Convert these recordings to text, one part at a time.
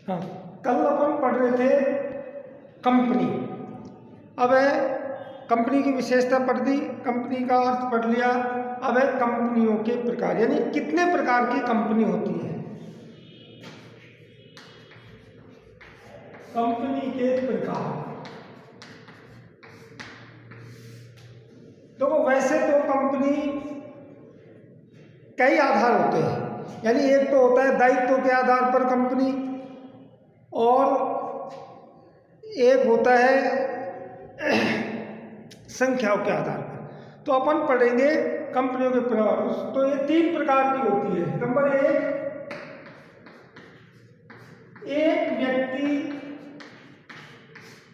हाँ, कल अपन पढ़ रहे थे कंपनी। अब है कंपनी की विशेषता पढ़ दी, कंपनी का अर्थ पढ़ लिया। अब है कंपनियों के प्रकार, यानी कितने प्रकार की कंपनी होती है। कंपनी के प्रकार तो वैसे तो कंपनी कई आधार होते हैं, यानी एक तो होता है दायित्व के आधार पर कंपनी, और एक होता है संख्याओं के आधार पर। तो अपन पढ़ेंगे कंपनियों के प्रकार। तो ये 3 प्रकार की होती है। नंबर 1, एक व्यक्ति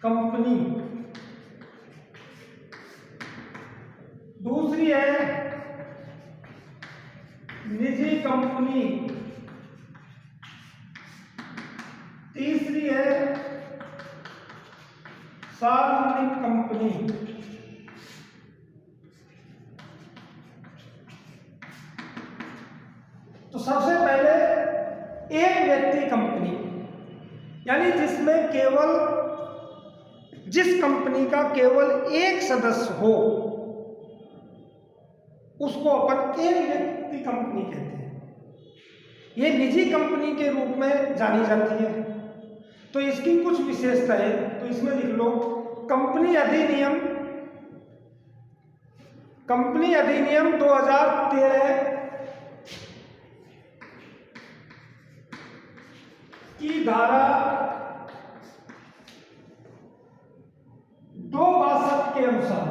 कंपनी। दूसरी है निजी कंपनी। तीसरी है सार्वजनिक कंपनी। तो सबसे पहले एक व्यक्ति कंपनी, यानी जिसमें केवल जिस कंपनी का केवल एक सदस्य हो उसको अपन एक व्यक्ति कंपनी कहते हैं। ये निजी कंपनी के रूप में जानी जाती है। तो इसकी कुछ विशेषताएं तो इसमें लिख लो। कंपनी अधिनियम 2013 की धारा 262 के अनुसार,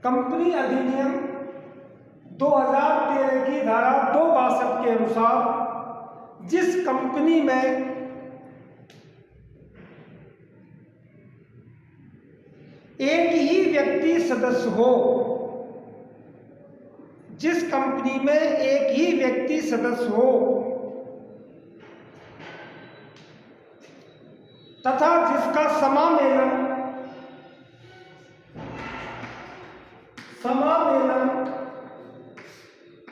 कंपनी अधिनियम 2013 की धारा 262 के अनुसार जिस कंपनी में एक ही व्यक्ति सदस्य हो, जिस कंपनी में एक ही व्यक्ति सदस्य हो तथा जिसका समामेलन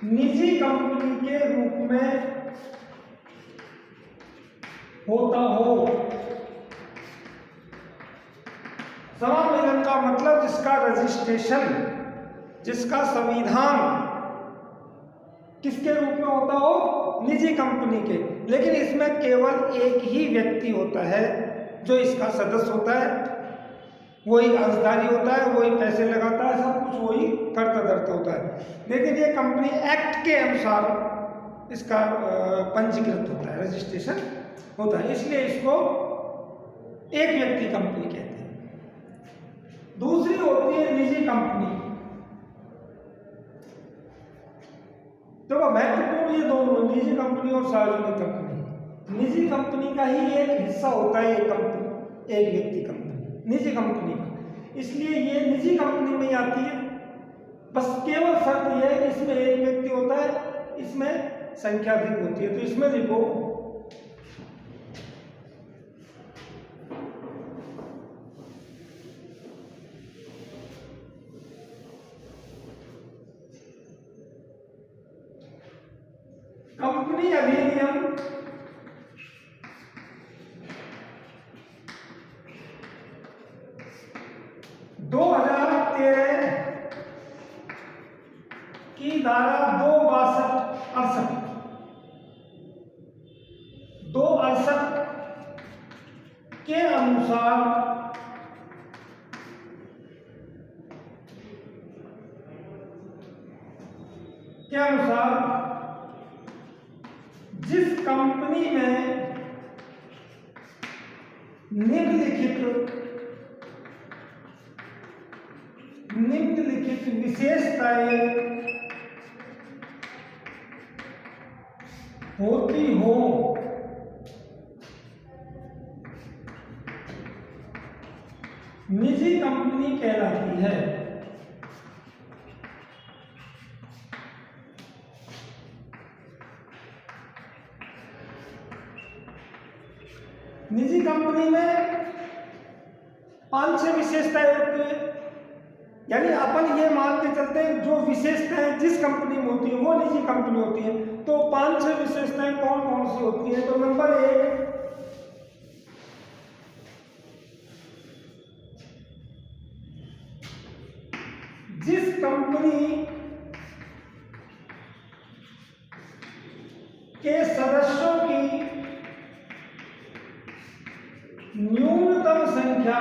निजी कंपनी के रूप में होता हो। समामेलन का मतलब जिसका रजिस्ट्रेशन, जिसका संविधान किसके रूप में होता हो, निजी कंपनी के, लेकिन इसमें केवल एक ही व्यक्ति होता है जो इसका सदस्य होता है। वही अर्जदारी होता है, वही पैसे लगाता है, सब कुछ वही करता धरता होता है। लेकिन ये कंपनी एक्ट के अनुसार इसका पंजीकृत होता है, रजिस्ट्रेशन होता है, इसलिए इसको एक व्यक्ति कंपनी कहते हैं। दूसरी होती है निजी कंपनी। तो महत्वपूर्ण ये दोनों, निजी कंपनी और सार्वजनिक कंपनी। निजी कंपनी का ही एक हिस्सा होता है एक कंपनी, एक व्यक्ति कंपनी, निजी कंपनी का, इसलिए ये निजी कंपनी में आती है। बस केवल शर्त यह है इसमें एक व्यक्ति होता है, इसमें संख्या अधिक होती है। तो इसमें देखो कंपनी अधिनियम 2013 की धारा 268 के अनुसार जिस कंपनी में निम्नलिखित विशेषताएं होती हो, निजी कंपनी कहलाती है। निजी कंपनी में 5-6 विशेषताएं होती है, यानी अपन ये मान के चलते हैं जो विशेषताएं जिस कंपनी में होती है वो निजी कंपनी होती है। तो 5-6 विशेषताएं कौन कौन सी होती है, तो सदस्यों की न्यूनतम संख्या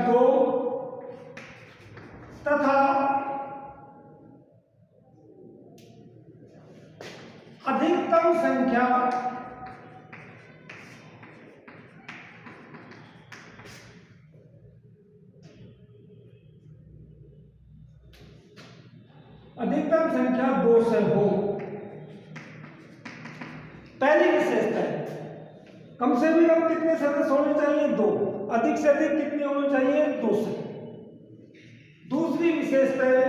2 तथा अधिकतम संख्या अधिकतम संख्या 2 से हो। पहली विशेषता है कम से भी कम कितने सदस्य होने चाहिए? 2। अधिक से अधिक कितने होने चाहिए? 2 से। दूसरी विशेषता है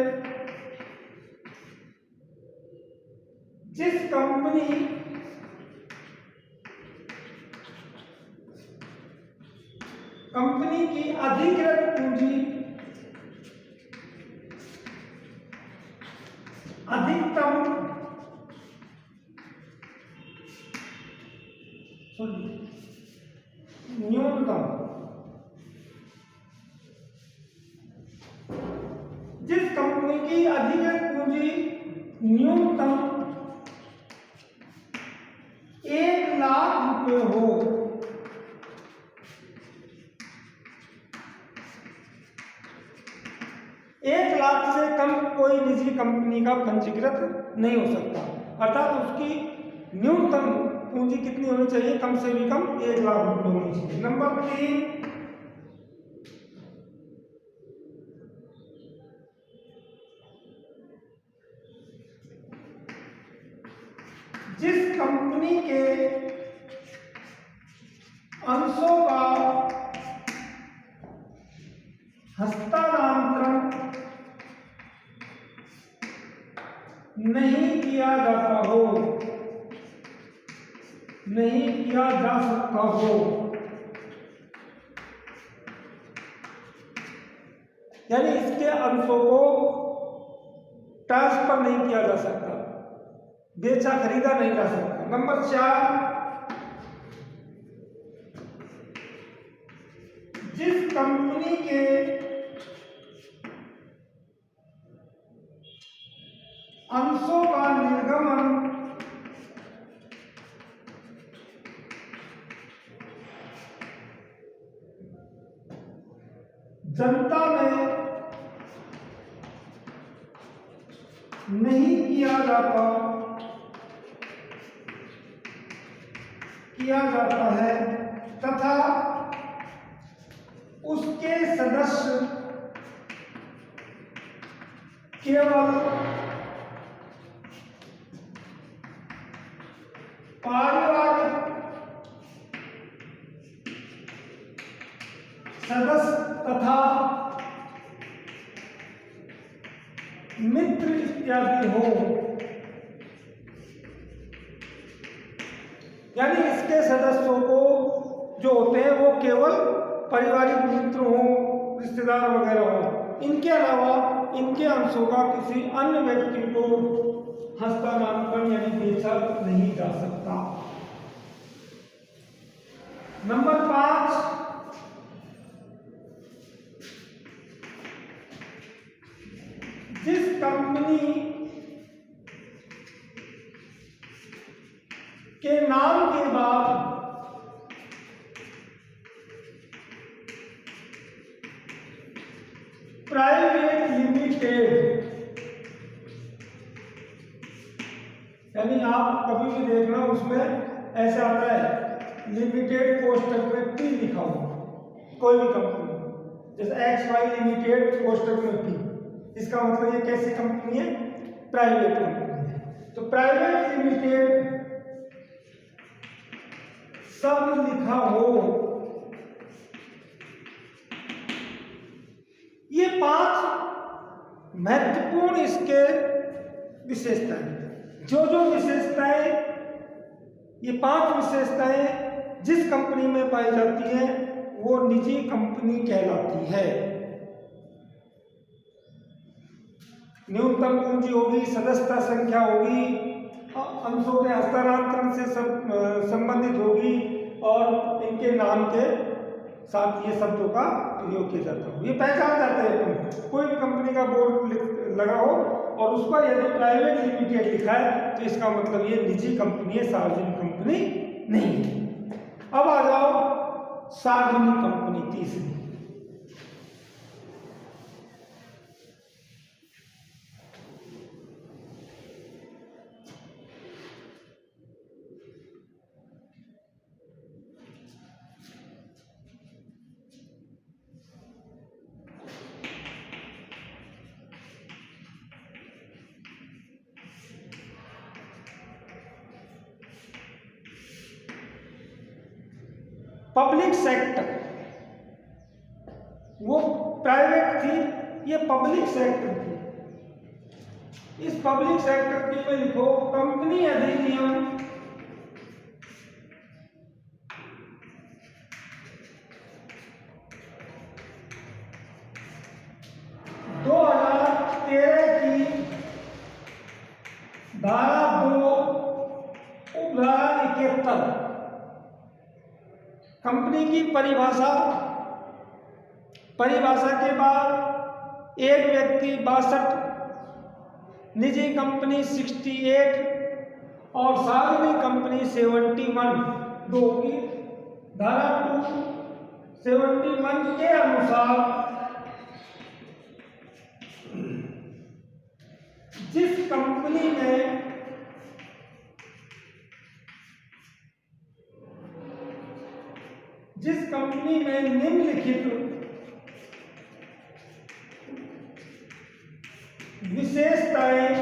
जिस कंपनी की अधिकृत पूंजी अधिकतम न्यूनतम, जिस कंपनी की अधिकृत पूंजी न्यूनतम 1 लाख रुपए हो, से कम कोई निजी कंपनी का पंजीकृत नहीं हो सकता। अर्थात उसकी न्यूनतम पूंजी कितनी होनी चाहिए? कम से भी कम 1 लाख रुपए होनी चाहिए। नंबर 3, जिस कंपनी के अंशों का हस्तांतरण नहीं किया जा सकता हो, यानी इसके अंशों को ट्रांसफर नहीं किया जा सकता, बेचा खरीदा नहीं जा सकता। नंबर 4, जिस कंपनी के अंशों का निर्गमन जनता में नहीं किया जाता है तथा उसके सदस्य केवल पारिवारिक सदस्य तथा मित्र इत्यादि हो, यानी इसके सदस्यों को जो होते हैं वो केवल पारिवारिक मित्र हो, रिश्तेदार वगैरह हो, इनके अलावा इनके अंशों का किसी अन्य व्यक्ति को हस्तांतरण यानी बेचा नहीं जा सकता। नंबर 5, जिस कंपनी के नाम के बाद प्राइवेट लिमिटेड, यानी आप कभी भी देखना उसमें ऐसा आता है लिमिटेड कोष्टक में P लिखा हुआ, कोई भी कंपनी जैसे XY लिमिटेड कोष्टक में P, इसका मतलब ये कैसी कंपनी है? प्राइवेट कंपनी है। तो प्राइवेट लिमिटेड सब लिखा हो, ये 5 महत्वपूर्ण इसके विशेषताएं, जो विशेषताएं, ये 5 विशेषताएं जिस कंपनी में पाई जाती हैं वो निजी कंपनी कहलाती है। न्यूनतम पूंजी होगी, सदस्यता संख्या होगी, अंशों के हस्तांतरण से संबंधित होगी और इनके नाम के साथ ये शब्दों का प्रयोग किया जाता है। ये पहचान जाता है, कोई भी कंपनी का बोर्ड लगा हो और उस पर यदि प्राइवेट लिमिटेड लिखा है तो इसका मतलब ये निजी कंपनी है, सार्वजनिक कंपनी नहीं है। अब आ जाओ सार्वजनिक कंपनी तीसरी। पब्लिक सेक्टर, वो प्राइवेट थी, ये पब्लिक सेक्टर थी। इस पब्लिक सेक्टर की में लिखो कंपनी अधिनियम 2013 की धारा 2 उपधारा 71 कंपनी की परिभाषा के बाद एक व्यक्ति 62, निजी कंपनी 68 और सार्वजनिक कंपनी 71, दो की धारा 271 के अनुसार जिस कंपनी में निम्नलिखित विशेषताएं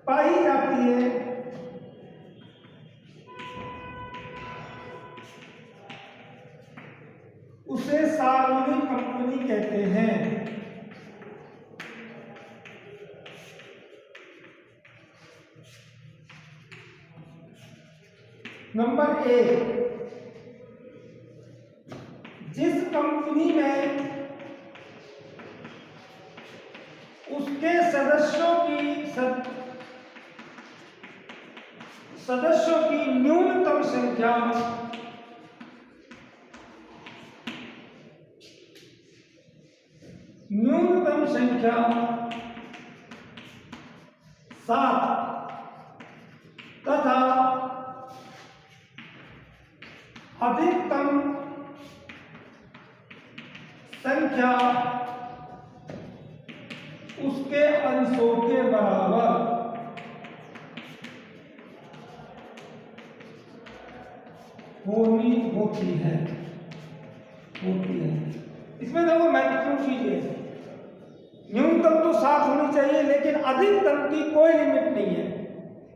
पाई जाती है उसे सार्वजनिक कंपनी कहते हैं। नंबर 1, जिस कंपनी में उसके सदस्यों की न्यूनतम संख्या 7 तथा अधिकतम संख्या उसके अंशों के बराबर होती है। इसमें देखो महत्वपूर्ण चीज है, न्यूनतम तो 7 होनी चाहिए, लेकिन अधिकतम की कोई लिमिट नहीं है।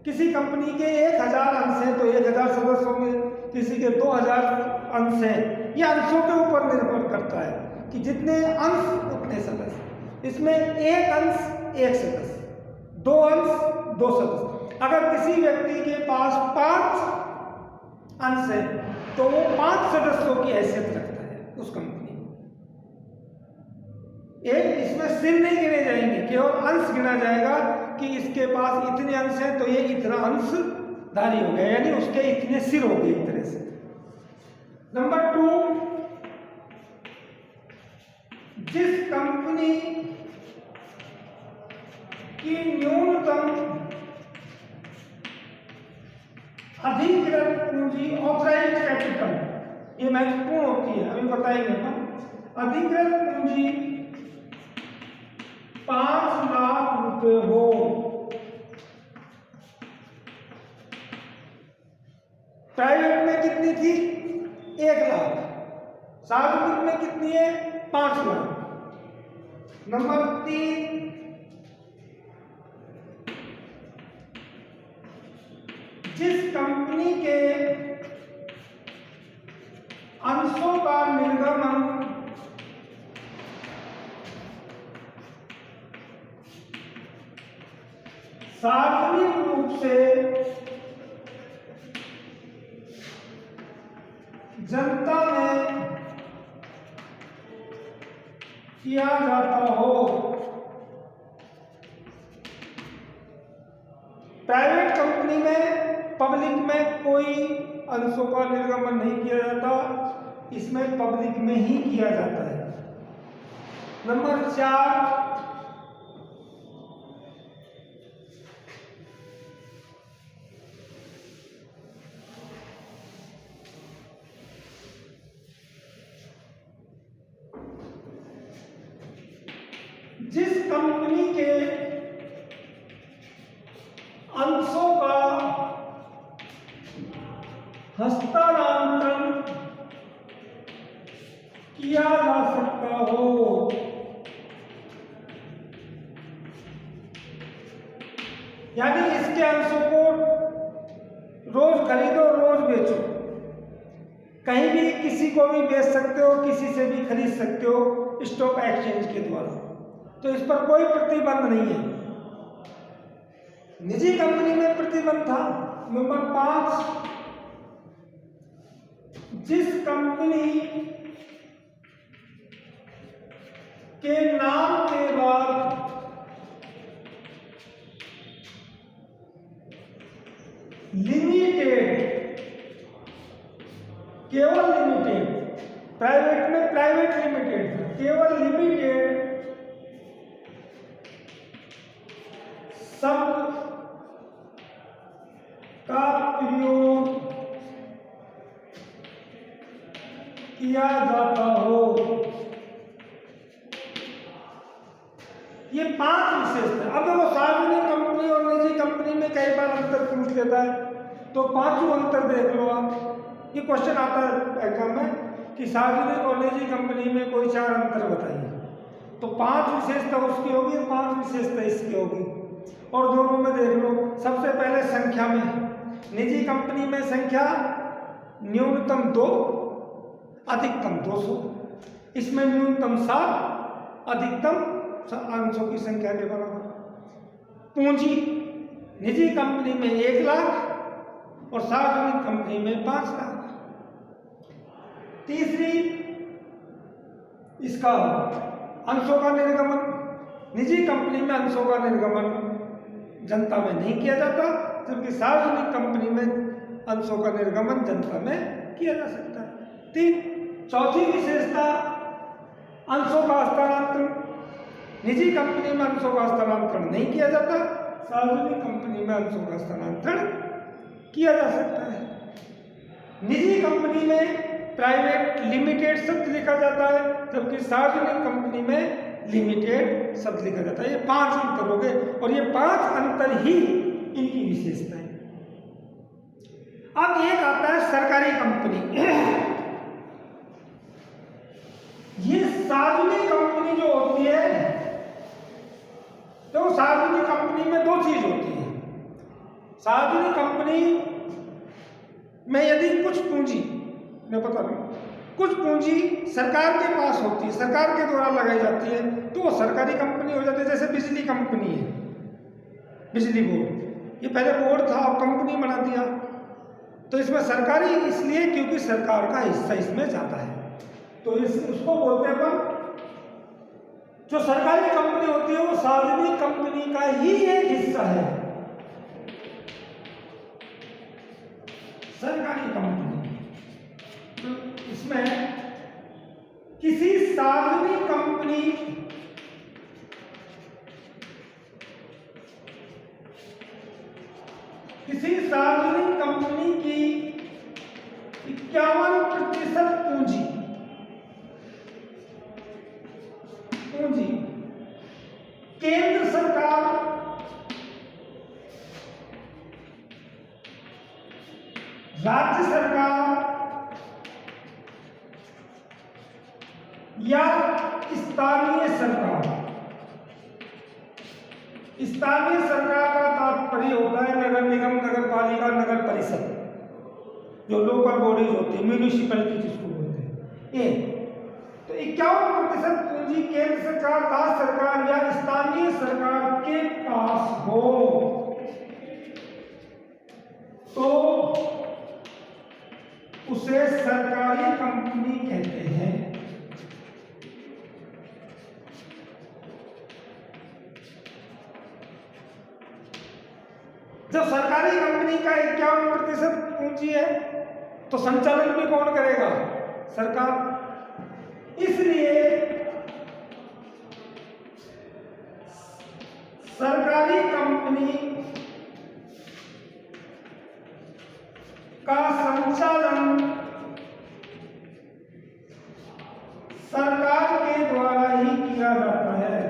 किसी कंपनी के 1000 अंश हैं तो 1000 सदस्य होंगे, किसी के 2000 अंश हैं। यह अंशों के ऊपर निर्भर करता है कि जितने अंश उतने सदस्य। इसमें 1 अंश 1 सदस्य, 2 अंश 2 सदस्य। अगर किसी व्यक्ति के पास 5 अंश है तो वो 5 सदस्यों की हैसियत रखता है उस कंपनी में। इसमें सिर नहीं गिने जाएंगे, केवल अंश गिना जाएगा कि इसके पास इतने अंश हैं तो ये इतना अंशधारी हो गया, यानी उसके इतने सिर हो गए एक तरह से। नंबर 2, जिस कंपनी की न्यूनतम अधिकृत पूंजी ऑथराइज्ड कैपिटल, ये महत्वपूर्ण होती है, अभी बताएंगे हम। अधिकृत पूंजी 5 लाख रुपए हो, प्राइवेट में कितनी थी? 1 लाख, सार्वजनिक में कितनी है? 5 लाख। नंबर 3, जिस कंपनी के अंशों का निर्गमन सार्वजनिक रूप से जनता में किया जाता हो। प्राइवेट कंपनी में, पब्लिक में कोई अंशों का निर्गमन नहीं किया जाता, इसमें पब्लिक में ही किया जाता है। नंबर 4, जिस कंपनी के अंशों का हस्तांतरण किया जा सकता हो, यानी इसके अंशों को रोज खरीदो रोज बेचो, कहीं भी किसी को भी बेच सकते हो, किसी से भी खरीद सकते हो स्टॉक एक्सचेंज के द्वारा, तो इस पर कोई प्रतिबंध नहीं है। निजी कंपनी में प्रतिबंध था। नंबर 5, जिस कंपनी के नाम के बाद लिमिटेड, केवल लिमिटेड, प्राइवेट में प्राइवेट लिमिटेड, केवल लिमिटेड शब्द का प्रयोग किया जाता हो। ये 5 विशेषता। अब देखो सार्वजनिक कंपनी और निजी कंपनी में कई बार अंतर पूछ लेता है, तो 5 अंतर देख लो आप। ये क्वेश्चन आता है एग्जाम में कि सार्वजनिक और निजी कंपनी में कोई 4 अंतर बताइए, तो 5 विशेषता उसकी होगी, 5 विशेषता इसकी होगी, और दोनों में देख लो। सबसे पहले संख्या में, निजी कंपनी में संख्या न्यूनतम 2, अधिकतम 200, इसमें न्यूनतम 7, अधिकतम अंशों की संख्या के बराबर। पूंजी निजी कंपनी में 1 लाख और सार्वजनिक कंपनी में 5 लाख। तीसरी, इसका अंशों का निर्गमन, निजी कंपनी में अंशों का निर्गमन जनता में नहीं किया जाता, जबकि सार्वजनिक कंपनी में अंशों का निर्गमन जनता में किया जा सकता है। चौथी विशेषता, अंशों का हस्तांतरण, निजी कंपनी में अंशों का हस्तांतरण नहीं किया जाता, सार्वजनिक कंपनी में अंशों का हस्तांतरण किया जा सकता है। निजी कंपनी में प्राइवेट लिमिटेड शब्द लिखा जाता है, जबकि सार्वजनिक कंपनी में लिमिटेड शब्द लिखा जाता है। ये 5 अंतर हो गए, और ये 5 अंतर ही इनकी विशेषता है। अब एक आता है सरकारी कंपनी। ये सार्वजनिक कंपनी जो होती है, तो सार्वजनिक कंपनी में 2 चीज होती है। सार्वजनिक कंपनी में यदि कुछ पूंजी, मैं बता रहा हूं, कुछ पूंजी सरकार के पास होती है, सरकार के द्वारा लगाई जाती है, तो वो सरकारी कंपनी हो जाती है। जैसे बिजली कंपनी है, बिजली बोर्ड, ये पहले बोर्ड था और कंपनी बना दिया, तो इसमें सरकारी इसलिए क्योंकि सरकार का हिस्सा इसमें जाता है, तो उसको बोलते हैं अपन, जो सरकारी कंपनी होती है वो सार्वजनिक कंपनी का ही एक हिस्सा है। सरकारी कंपनी, तो इसमें किसी सार्वजनिक कंपनी की 51% पूंजी केंद्र सरकार, राज्य सरकार या स्थानीय सरकार। स्थानीय सरकार का तात्पर्य होता है नगर निगम, नगर पालिका, नगर परिषद, जो लोकल बॉडीज होती है, म्यूनिसिपैलिटी जिसको बोलते हैं। ये तो 51% पूंजी केंद्र सरकार, राज्य सरकार या स्थानीय सरकार के पास हो तो उसे सरकारी कंपनी कहते हैं। जब सरकारी कंपनी का 51% पूंजी है तो संचालन भी कौन करेगा? सरकार। इसलिए सरकारी कंपनी का संचालन सरकार के द्वारा ही किया जाता है।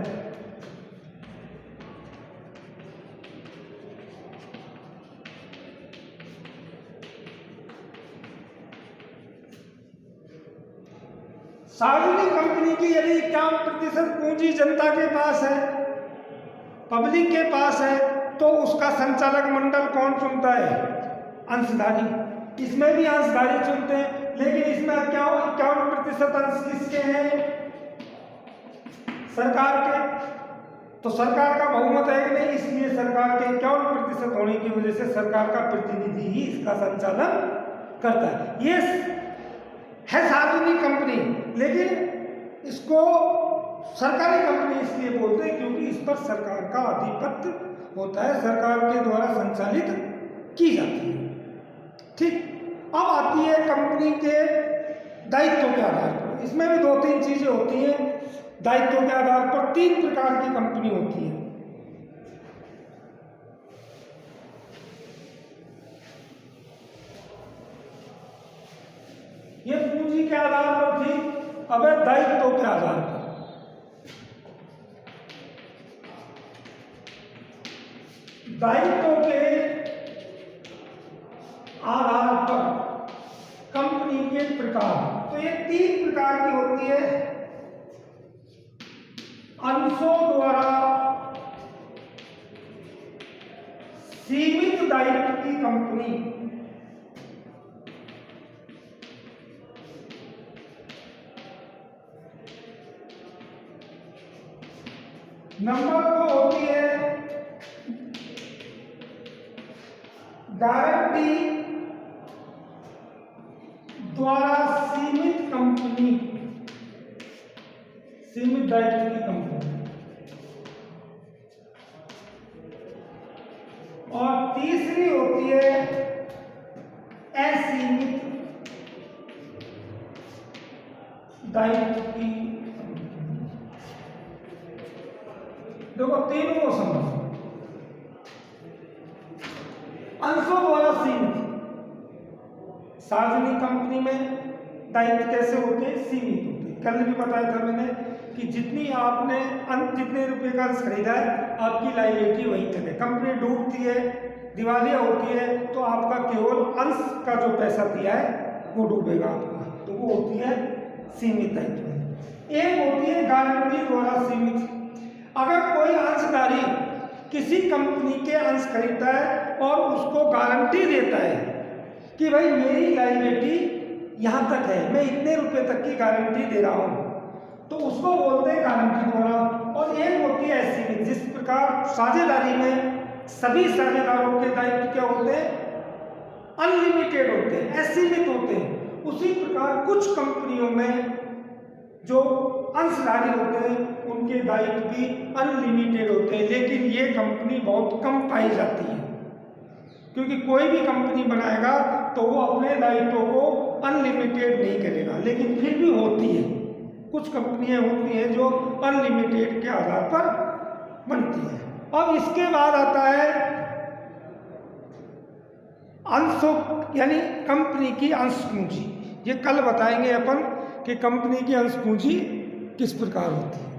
सार्वजनिक कंपनी की यदि 51% पूंजी जनता के पास है, पब्लिक के पास है, तो उसका संचालक मंडल कौन चुनता है? अंशधारी। इसमें भी अंशधारी चुनते हैं, लेकिन इसमें 51% अंश किसके हैं? सरकार के। तो सरकार का बहुमत है कि नहीं, इसलिए सरकार के 51% होने की वजह से सरकार का प्रतिनिधि ही इसका संचालन करता है। ये है सार्वजनिक कंपनी, लेकिन इसको सरकारी कंपनी इसलिए बोलते हैं क्योंकि इस पर सरकार का आधिपत्य होता है, सरकार के द्वारा संचालित की जाती है। ठीक। अब आती है कंपनी के दायित्व के आधार पर। इसमें भी 2-3 चीजें होती हैं। दायित्व के आधार पर 3 प्रकार की कंपनी होती है। ये पूंजी के आधार पर थी, अब है दायित्व के आधार पर। दायित्व के आधार पर कंपनी के प्रकार, तो ये 3 प्रकार की होती है। अंशों द्वारा सीमित दायित्व की कंपनी, नंबर 2 होती है गारंटी द्वारा सीमित कंपनी, सीमित दायित्व की कंपनी। और तीसरी होती है असीमित दायित्व की। देखो तीनों को समझो। अंशों द्वारा सीमित, सार्वजनिक कंपनी में दायित्व कैसे होते हैं? सीमित होते हैं। कल भी बताया था मैंने कि जितनी आपने जितने रुपए का अंश खरीदा है, आपकी लायबिलिटी वहीं तक है। कंपनी डूबती है, दिवालिया होती है, तो आपका केवल अंश का जो पैसा दिया है वो डूबेगा आपका, तो वो होती है सीमित दायित्व। एक होती है गारंटी द्वारा सीमित। अगर कोई अंशधारी किसी कंपनी के अंश खरीदता है और उसको गारंटी देता है कि भाई मेरी लायबिलिटी यहाँ तक है, मैं इतने रुपए तक की गारंटी दे रहा हूँ, तो उसको बोलते हैं गारंटी द्वारा। और एक होती है असीमित। जिस प्रकार साझेदारी में सभी साझेदारों के दायित्व क्या होते हैं? अनलिमिटेड होते हैं, असीमित होते हैं। उसी प्रकार कुछ कंपनियों में जो अंशधारी होते हैं उनके दायित्व भी अनलिमिटेड होते हैं, लेकिन ये कंपनी बहुत कम पाई जाती है, क्योंकि कोई भी कंपनी बनाएगा तो वो अपने दायित्वों को अनलिमिटेड नहीं करेगा, लेकिन फिर भी होती है। कुछ कंपनियां होती हैं जो अनलिमिटेड के आधार पर बनती है। अब इसके बाद आता है अंशों, यानी कंपनी की अंश पूंजी। ये कल बताएंगे अपन कि कंपनी की अंश पूंजी किस प्रकार होती है।